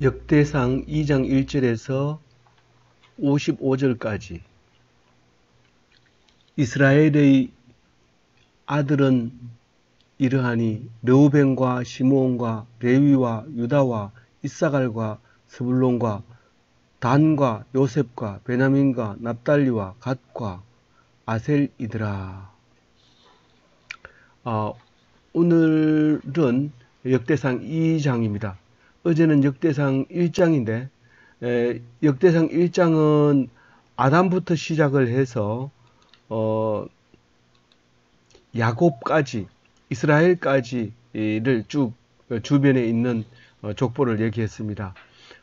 역대상 2장 1절에서 55절까지 이스라엘의 아들은 이러하니 르우벤과 시므온과 레위와 유다와 이사갈과 스불론과 단과 요셉과 베냐민과 납달리와 갓과 아셀이더라. 오늘은 역대상 2장입니다. 어제는 역대상 1장인데 역대상 1장은 아담부터 시작을 해서 야곱까지 이스라엘까지를 쭉 주변에 있는 족보를 얘기했습니다.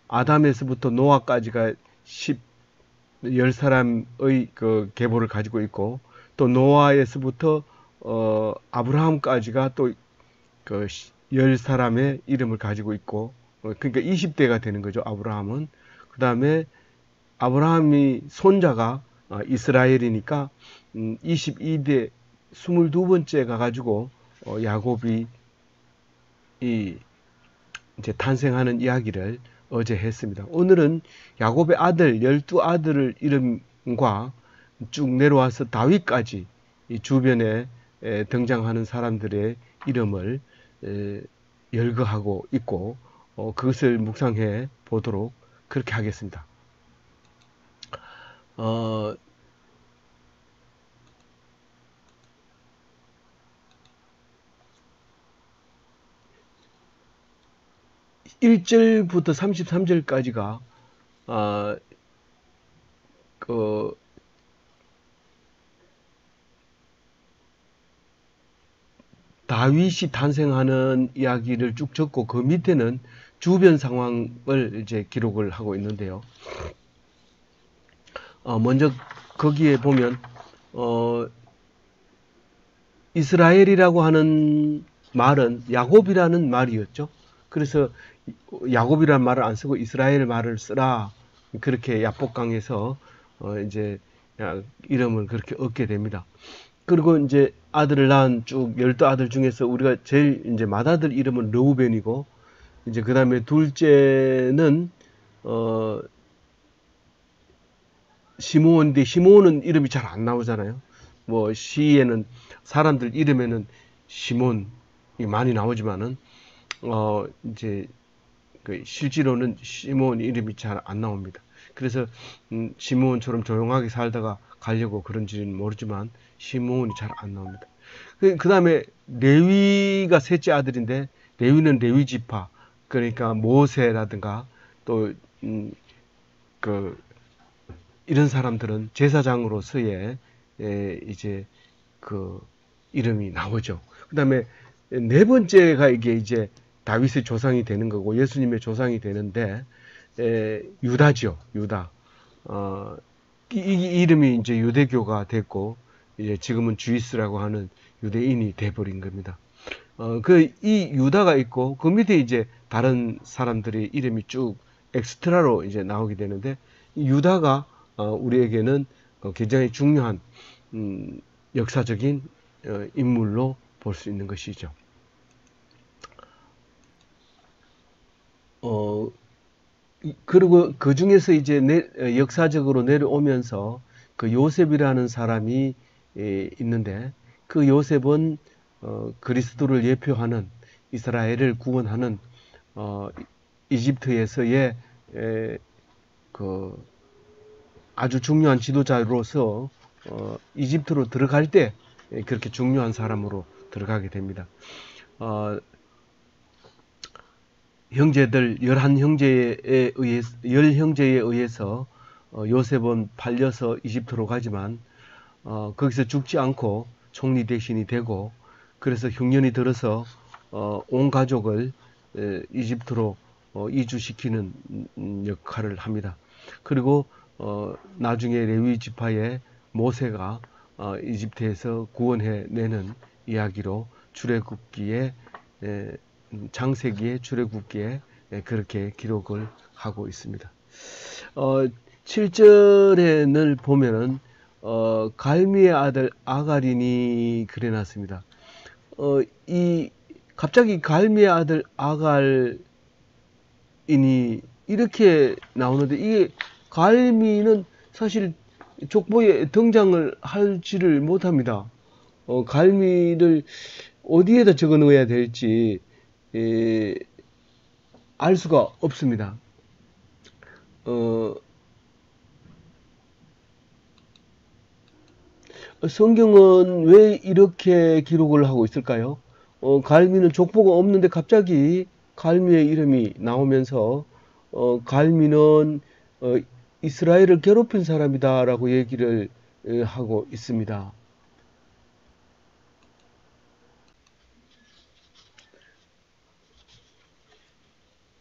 아담에서부터 노아까지가 10사람의 그 계보를 가지고 있고, 또 노아에서부터 아브라함까지가 또 그 10사람의 이름을 가지고 있고, 그러니까 20대가 되는 거죠. 아브라함은. 그 다음에 아브라함이 손자가 이스라엘이니까 22대 22번째 가가지고 야곱이 이제 탄생하는 이야기를 어제 했습니다. 오늘은 야곱의 아들 12아들 이름과 쭉 내려와서 다윗까지 이 주변에 등장하는 사람들의 이름을 열거하고 있고, 그것을 묵상해 보도록 그렇게 하겠습니다. 1절부터 33절까지가 다윗이 탄생하는 이야기를 쭉 적고, 그 밑에는 주변 상황을 이제 기록을 하고 있는데요. 먼저 거기에 보면 이스라엘이라고 하는 말은 야곱이라는 말이었죠. 그래서 야곱이라는 말을 안 쓰고 이스라엘 말을 쓰라, 그렇게 야복강에서 이제 이름을 그렇게 얻게 됩니다. 그리고 이제 아들을 낳은 쭉 12아들 중에서 우리가 제일 이제 맏아들 이름은 르우벤이고, 이제 그 다음에 둘째는 시므온인데, 시므온은 이름이 잘 안 나오잖아요. 뭐 시에는 사람들 이름에는 시몬이 많이 나오지만은 이제 그 실제로는 시므온 이름이 잘 안 나옵니다. 그래서 시므온처럼 조용하게 살다가 가려고 그런지는 모르지만 시므온이 잘 안 나옵니다. 그 다음에 레위가 셋째 아들인데, 레위는 레위 지파, 그러니까 모세라든가 또 이런 사람들은 제사장으로서의 이제 그 이름이 나오죠. 그 다음에 네 번째가 이게 이제 다윗의 조상이 되는 거고 예수님의 조상이 되는데, 유다죠. 유다. 이 이름이 이제 유대교가 됐고, 이제 지금은 주이스라고 하는 유대인이 돼버린 겁니다. 이 유다가 있고, 그 밑에 이제 다른 사람들의 이름이 쭉 엑스트라로 이제 나오게 되는데, 유다가 우리에게는 굉장히 중요한 역사적인 인물로 볼 수 있는 것이죠. 그리고 그 중에서 이제 역사적으로 내려오면서 그 요셉이라는 사람이 있는데, 그 요셉은 그리스도를 예표하는, 이스라엘을 구원하는 이집트에서의 그 아주 중요한 지도자로서 이집트로 들어갈 때 그렇게 중요한 사람으로 들어가게 됩니다. 형제들 10형제에 의해서 요셉은 팔려서 이집트로 가지만 거기서 죽지 않고 총리 대신이 되고, 그래서 흉년이 들어서 온 가족을 이집트로 이주시키는 역할을 합니다. 그리고 나중에 레위 지파의 모세가 이집트에서 구원해내는 이야기로 출애굽기에 창세기의 출애굽기에 그렇게 기록을 하고 있습니다. 7절에는 보면은 갈미의 아들 아갈이니 그래놨습니다. 갑자기 갈미의 아들 아갈이 갈미이니 이렇게 나오는데, 이게 갈미는 사실 족보에 등장을 하지를 못합니다. 갈미를 어디에다 적어 넣어야 될지 알 수가 없습니다. 성경은 왜 이렇게 기록을 하고 있을까요? 갈미는 족보가 없는데 갑자기 갈미의 이름이 나오면서 갈미는 이스라엘을 괴롭힌 사람이다라고 얘기를 하고 있습니다.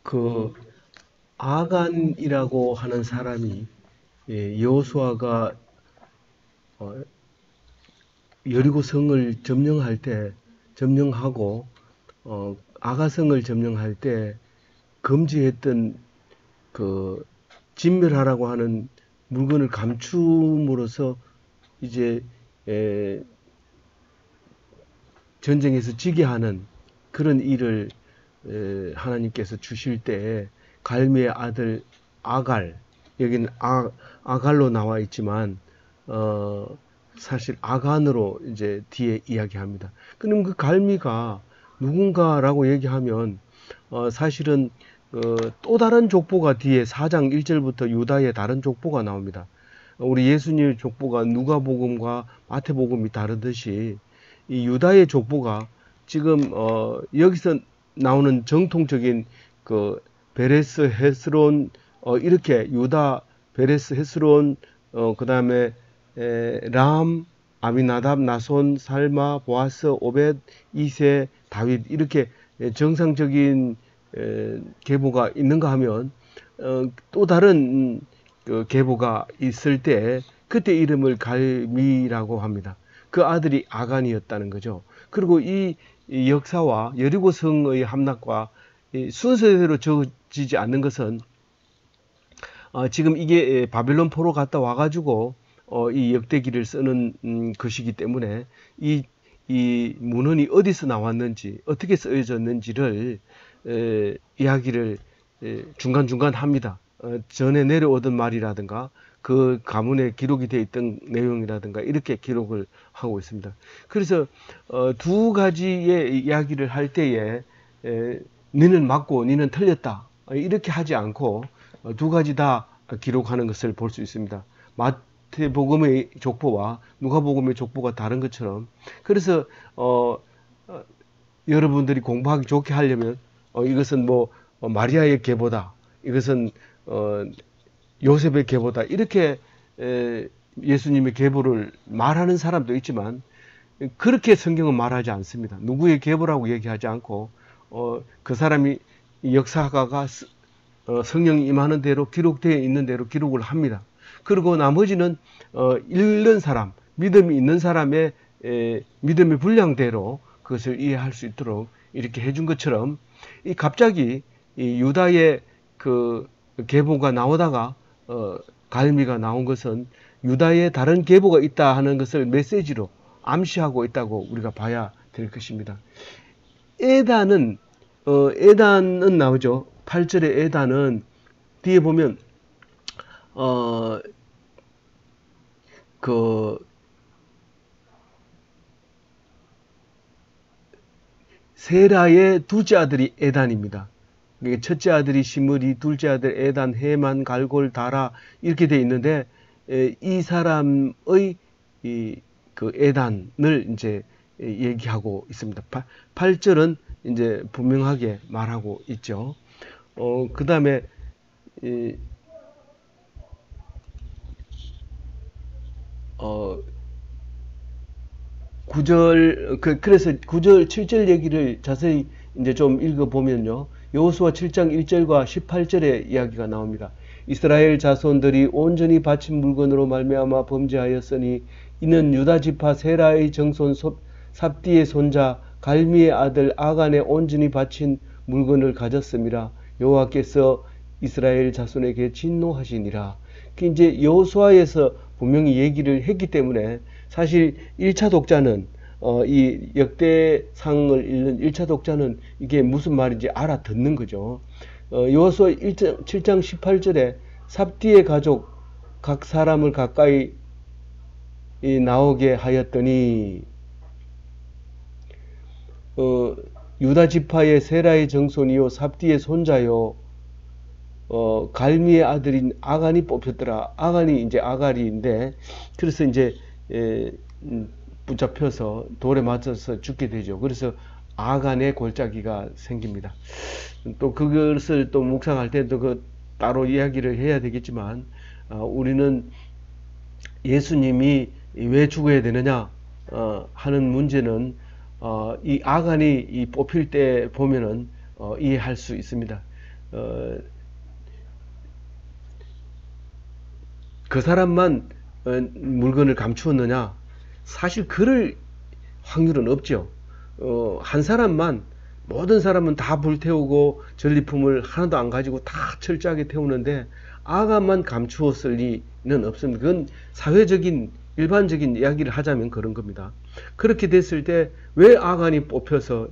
그 아간이라고 하는 사람이 여호수아가 여리고 성을 점령하고 아가성을 점령할 때 금지했던 그 진멸하라고 하는 물건을 감춤으로써 이제 전쟁에서 지게 하는 그런 일을 하나님께서 주실 때 갈미의 아들 아갈, 여기는 아갈로 나와 있지만 사실 아간으로 이제 뒤에 이야기합니다. 그럼 그 갈미가 누군가라고 얘기하면 사실은 또 다른 족보가 뒤에 4장 1절부터 유다의 다른 족보가 나옵니다. 우리 예수님의 족보가 누가복음과 마태복음이 다르듯이 이 유다의 족보가 지금 여기서 나오는 정통적인 그 베레스, 헤스론 이렇게 유다, 베레스, 헤스론 그 다음에 람, 아미나답, 나손, 살마, 보아스, 오벳, 이세, 다윗 이렇게 정상적인 계보가 있는가 하면 또 다른 그 계보가 있을 때 그때 이름을 갈미라고 합니다. 그 아들이 아간이었다는 거죠. 그리고 이 역사와 여리고 성의 함락과 순서대로 적어지지 않는 것은 지금 이게 바벨론 포로 갔다 와가지고 이 역대기를 쓰는 것이기 때문에 이 문헌이 어디서 나왔는지 어떻게 쓰여졌는지를 이야기를 중간중간 합니다. 전에 내려오던 말이라든가 그 가문에 기록이 되어 있던 내용이라든가 이렇게 기록을 하고 있습니다. 그래서 두 가지의 이야기를 할 때에 니는 맞고 니는 틀렸다 이렇게 하지 않고 두 가지 다 기록하는 것을 볼 수 있습니다. 마태복음의 족보와 누가복음의 족보가 다른 것처럼, 그래서 여러분들이 공부하기 좋게 하려면 이것은 뭐 마리아의 계보다, 이것은 요셉의 계보다 이렇게 예수님의 계보를 말하는 사람도 있지만 그렇게 성경은 말하지 않습니다. 누구의 계보라고 얘기하지 않고 그 사람이 역사가가 성령이 임하는 대로 기록되어 있는 대로 기록을 합니다. 그리고 나머지는 읽는 사람, 믿음이 있는 사람의 믿음의 분량대로 그것을 이해할 수 있도록 이렇게 해준 것처럼 갑자기 이 유다의 그 계보가 나오다가 갈미가 나온 것은 유다의 다른 계보가 있다 하는 것을 메시지로 암시하고 있다고 우리가 봐야 될 것입니다. 에단은 나오죠. 8절의 에단은 뒤에 보면 세라의 둘째 아들이 에단입니다. 첫째 아들이 시므리, 둘째 아들 에단, 헤만, 갈골, 다라 이렇게 되어 있는데 이 사람의 그 에단을 이제 얘기하고 있습니다. 8절은 이제 분명하게 말하고 있죠. 그 다음에 9절, 그래서 9절, 7절 얘기를 자세히 이제 좀 읽어보면요. 여호수아 7장 1절과 18절의 이야기가 나옵니다. 이스라엘 자손들이 온전히 바친 물건으로 말미암아 범죄하였으니 이는 유다 지파 세라의 정손 삽디의 손자 갈미의 아들 아간의 온전히 바친 물건을 가졌음이라. 여호와께서 이스라엘 자손에게 진노하시니라. 이제 여호수아에서 분명히 얘기를 했기 때문에 사실 1차 독자는 이 역대상을 읽는 1차 독자는 이게 무슨 말인지 알아듣는 거죠. 여호수아 7장 18절에 삽디의 가족 각 사람을 가까이 나오게 하였더니 유다 지파의 세라의 정손이요 삽디의 손자요 갈미의 아들인 아간이 뽑혔더라. 아간이 이제 아가리인데 그래서 이제 붙잡혀서 돌에 맞아서 죽게 되죠. 그래서 아간의 골짜기가 생깁니다. 또 그것을 또 묵상할 때도 그 따로 이야기를 해야 되겠지만 우리는 예수님이 왜 죽어야 되느냐 하는 문제는 이 아간이 이 뽑힐 때 보면은 이해할 수 있습니다. 그 사람만 물건을 감추었느냐? 사실 그럴 확률은 없죠. 한 사람만 모든 사람은 다 불태우고 전리품을 하나도 안 가지고 다 철저하게 태우는데 아간만 감추었을 리는 없습니다. 그건 사회적인 일반적인 이야기를 하자면 그런 겁니다. 그렇게 됐을 때 왜 아간이 뽑혀서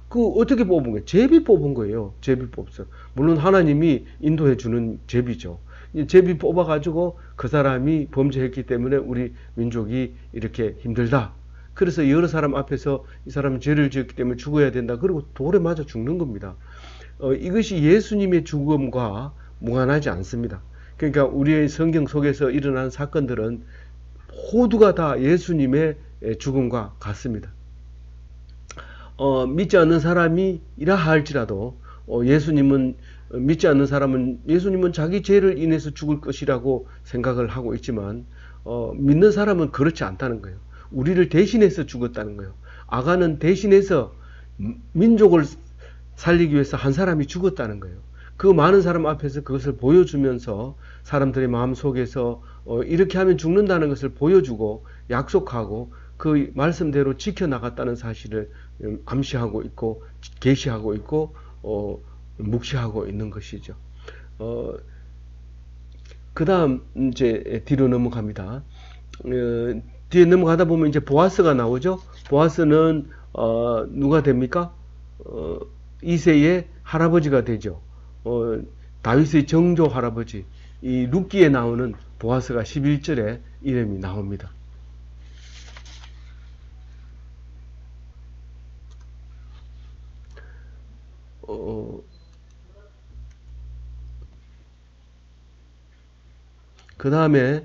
그 어떻게 뽑은 거예요? 제비 뽑은 거예요. 제비 뽑았어. 물론 하나님이 인도해 주는 제비죠. 제비 뽑아가지고 그 사람이 범죄했기 때문에 우리 민족이 이렇게 힘들다. 그래서 여러 사람 앞에서 이 사람은 죄를 지었기 때문에 죽어야 된다. 그리고 돌에 맞아 죽는 겁니다. 이것이 예수님의 죽음과 무관하지 않습니다. 그러니까 우리의 성경 속에서 일어난 사건들은 모두가 다 예수님의 죽음과 같습니다. 믿지 않는 사람이라 할지라도 예수님은 믿지 않는 사람은 예수님은 자기 죄를 인해서 죽을 것이라고 생각을 하고 있지만 믿는 사람은 그렇지 않다는 거예요. 우리를 대신해서 죽었다는 거예요. 아간은 대신해서 민족을 살리기 위해서 한 사람이 죽었다는 거예요. 그 많은 사람 앞에서 그것을 보여주면서 사람들의 마음속에서 이렇게 하면 죽는다는 것을 보여주고 약속하고 그 말씀대로 지켜나갔다는 사실을 암시하고 있고 계시하고 있고 묵시하고 있는 것이죠. 그 다음 이제 뒤로 넘어갑니다. 뒤에 넘어가다 보면 이제 보아스가 나오죠. 보아스는 누가 됩니까? 이새의 할아버지가 되죠. 다윗의 정조 할아버지. 이 룻기에 나오는 보아스가 11절에 이름이 나옵니다. 그 다음에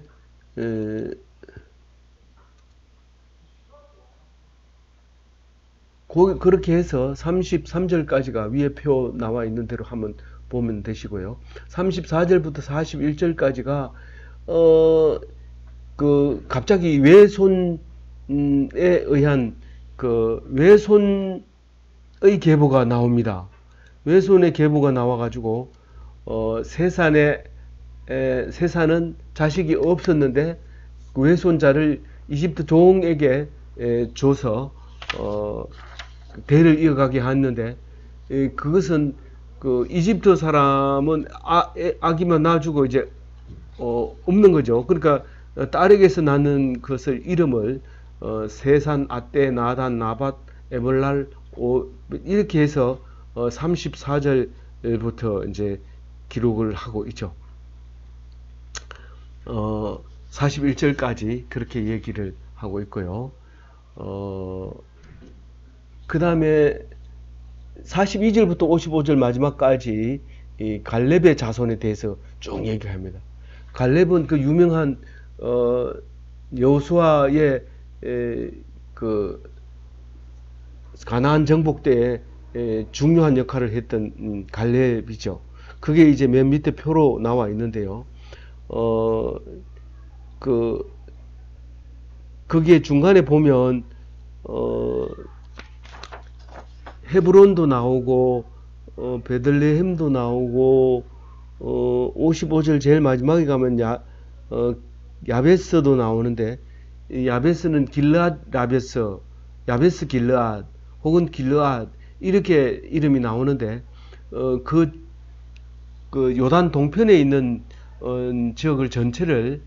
그렇게 해서 33절까지가 위에 표 나와 있는 대로 한번 보면 되시고요. 34절부터 41절까지가 그 갑자기 외손에 의한 그 외손의 계보가 나옵니다. 외손의 계보가 나와가지고 세산은 자식이 없었는데 외손자를 이집트 종에게 줘서 대를 이어가게 했는데 그것은 그 이집트 사람은 아기만 낳아주고 이제 없는 거죠. 그러니까 딸에게서 낳는 것을 이름을 세산, 아떼, 나단, 나밧, 에벌랄 이렇게 해서 34절부터 이제 기록을 하고 있죠. 41절까지 그렇게 얘기를 하고 있고요. 그 다음에 42절부터 55절 마지막까지 이 갈렙의 자손에 대해서 쭉 얘기합니다. 갈렙은 그 유명한 여호수아의 그 가나안 정복 때에 중요한 역할을 했던 갈렙이죠. 그게 이제 맨 밑에 표로 나와 있는데요. 거기에 중간에 보면 헤브론도 나오고 베들레헴도 나오고 55절 제일 마지막에 가면 야베스도 나오는데 이 야베스는 길르앗 야베스 길르앗 혹은 길르앗 이렇게 이름이 나오는데 그 요단 동편에 있는 지역을 전체를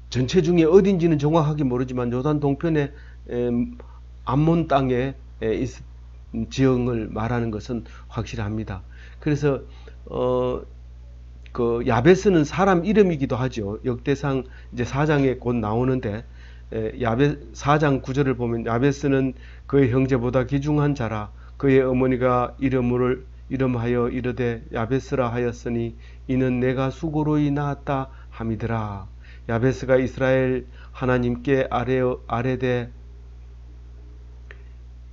전체 중에 어딘지는 정확하게 모르지만 요단 동편의 암몬 땅에 지형을 말하는 것은 확실합니다. 그래서 그 야베스는 사람 이름이기도 하죠. 역대상 이제 4장에 곧 나오는데 4장 9절을 보면 야베스는 그의 형제보다 귀중한 자라. 그의 어머니가 이름하여 이르되 야베스라 하였으니 이는 내가 수고로이 낳았다 함이더라. 야베스가 이스라엘 하나님께 아뢰되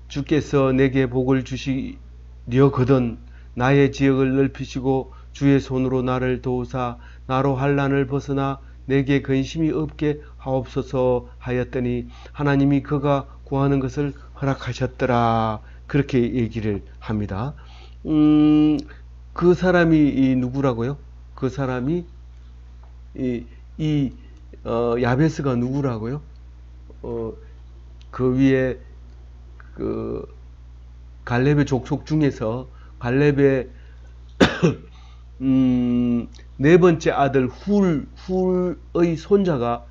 주께서 내게 복을 주시려거든 나의 지역을 넓히시고 주의 손으로 나를 도우사 나로 환난을 벗어나 내게 근심이 없게 하옵소서 하였더니 하나님이 그가 구하는 것을 허락하셨더라. 그렇게 얘기를 합니다. 그 사람이 누구라고요? 그 사람이 야베스가 누구라고요? 그 위에 그 갈렙의 족속 중에서 갈렙의 네 번째 아들 훌의 손자가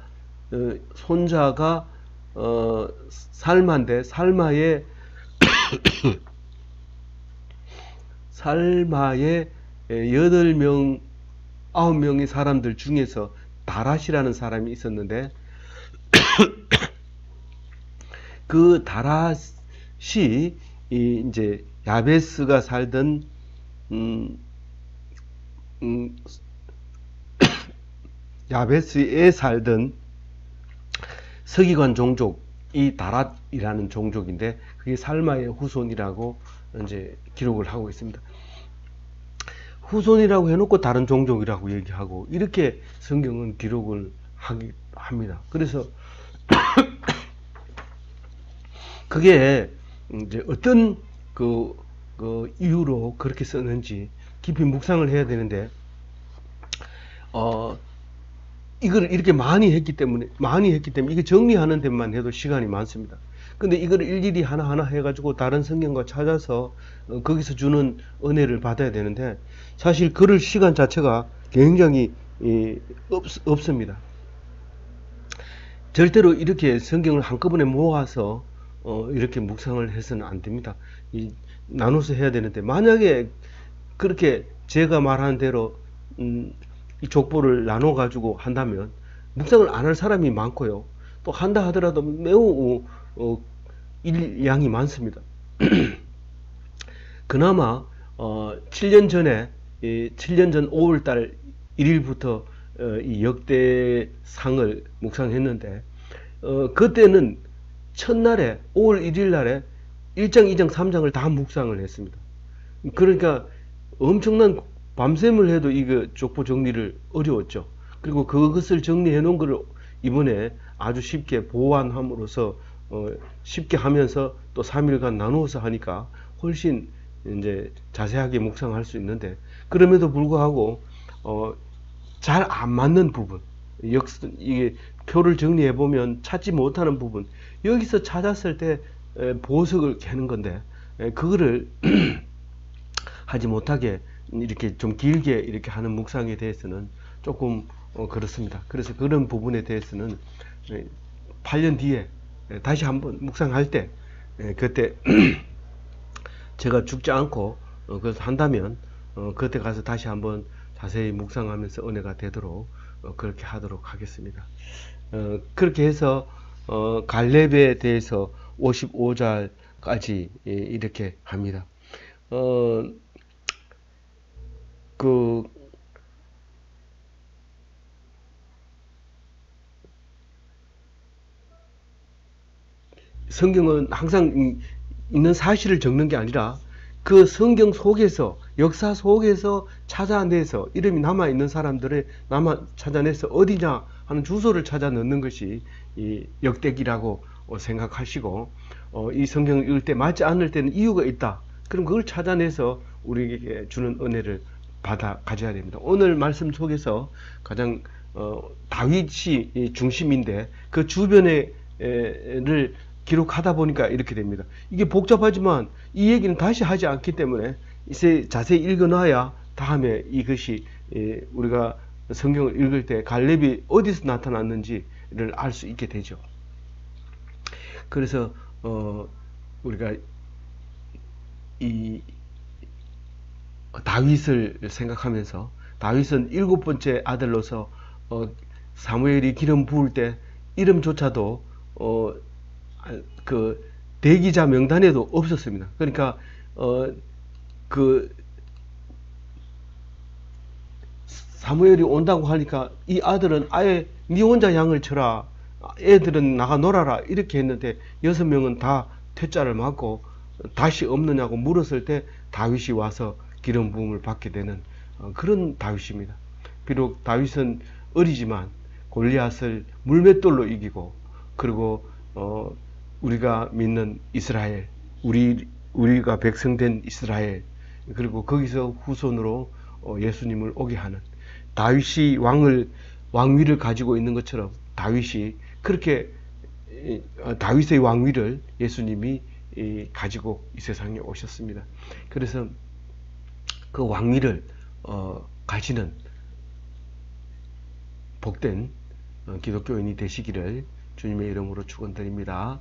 살마인데 살마의 8명 9명의 사람들 중에서 다랏이라는 사람이 있었는데 그 다랏이 이제 야베스가 살던 야베스에 살던 서기관 종족이 다랏이라는 종족인데 그게 살마의 후손이라고 이제 기록을 하고 있습니다. 후손이라고 해놓고 다른 종족이라고 얘기하고 이렇게 성경은 기록을 합니다. 그래서 그게 이제 어떤 그 이유로 그렇게 썼는지 깊이 묵상을 해야 되는데 이걸 이렇게 많이 했기 때문에 이게 정리하는 데만 해도 시간이 많습니다. 근데 이걸 일일이 하나하나 해가지고 다른 성경과 찾아서 거기서 주는 은혜를 받아야 되는데 사실 그럴 시간 자체가 굉장히 없습니다. 절대로 이렇게 성경을 한꺼번에 모아서 이렇게 묵상을 해서는 안 됩니다. 나눠서 해야 되는데 만약에 그렇게 제가 말하는 대로 이 족보를 나눠 가지고 한다면 묵상을 안 할 사람이 많고요. 또 한다 하더라도 매우 양이 많습니다. 그나마 7년 전에 7년 전 5월달 1일부터 이 역대상을 묵상했는데 그때는 첫날에 5월 1일 날에 1장, 2장, 3장을 다 묵상을 했습니다. 그러니까 엄청난 밤샘을 해도 이거 족보 정리를 어려웠죠. 그리고 그것을 정리해 놓은 것을 이번에 아주 쉽게 보완함으로써 쉽게 하면서 또 3일간 나누어서 하니까 훨씬 이제 자세하게 묵상할 수 있는데 그럼에도 불구하고 잘 안 맞는 부분 이게 표를 정리해 보면 찾지 못하는 부분 여기서 찾았을 때 보석을 캐는 건데 그거를 하지 못하게 이렇게 좀 길게 이렇게 하는 묵상에 대해서는 조금 그렇습니다. 그래서 그런 부분에 대해서는 8년 뒤에 다시 한번 묵상할 때 그때 제가 죽지 않고 그래서 한다면 그때 가서 다시 한번 자세히 묵상하면서 은혜가 되도록 그렇게 하도록 하겠습니다. 그렇게 해서 갈렙에 대해서 55절까지 이렇게 합니다. 성경은 항상 있는 사실을 적는 게 아니라 그 성경 속에서 역사 속에서 찾아내서 이름이 남아있는 사람들을 찾아내서 어디냐 하는 주소를 찾아 넣는 것이 이 역대기라고 생각하시고 이 성경을 읽을 때 맞지 않을 때는 이유가 있다. 그럼 그걸 찾아내서 우리에게 주는 은혜를 가져야 됩니다. 오늘 말씀 속에서 가장 다윗이 중심인데 그 주변에를 기록하다 보니까 이렇게 됩니다. 이게 복잡하지만 이 얘기는 다시 하지 않기 때문에 이제 자세히 읽어놔야 다음에 이것이 우리가 성경을 읽을 때 갈렙이 어디서 나타났는지 알 수 있게 되죠. 그래서 우리가 이 다윗을 생각하면서, 다윗은 7번째 아들로서 사무엘이 기름 부을 때 이름조차도 그 대기자 명단에도 없었습니다. 그러니까 그 사무엘이 온다고 하니까 이 아들은 아예 니 혼자 양을 쳐라, 애들은 나가 놀아라 이렇게 했는데 6명은 다 퇴짜를 맞고 다시 없느냐고 물었을 때 다윗이 와서 기름 부음을 받게 되는 그런 다윗입니다. 비록 다윗은 어리지만 골리앗을 물맷돌로 이기고, 그리고 우리가 믿는 이스라엘, 우리가 백성된 이스라엘, 그리고 거기서 후손으로 예수님을 오게 하는 다윗이 왕위를 가지고 있는 것처럼 다윗이 그렇게 다윗의 왕위를 예수님이 가지고 이 세상에 오셨습니다. 그래서 그 왕위를 가지는 복된 기독교인이 되시기를 주님의 이름으로 축원드립니다.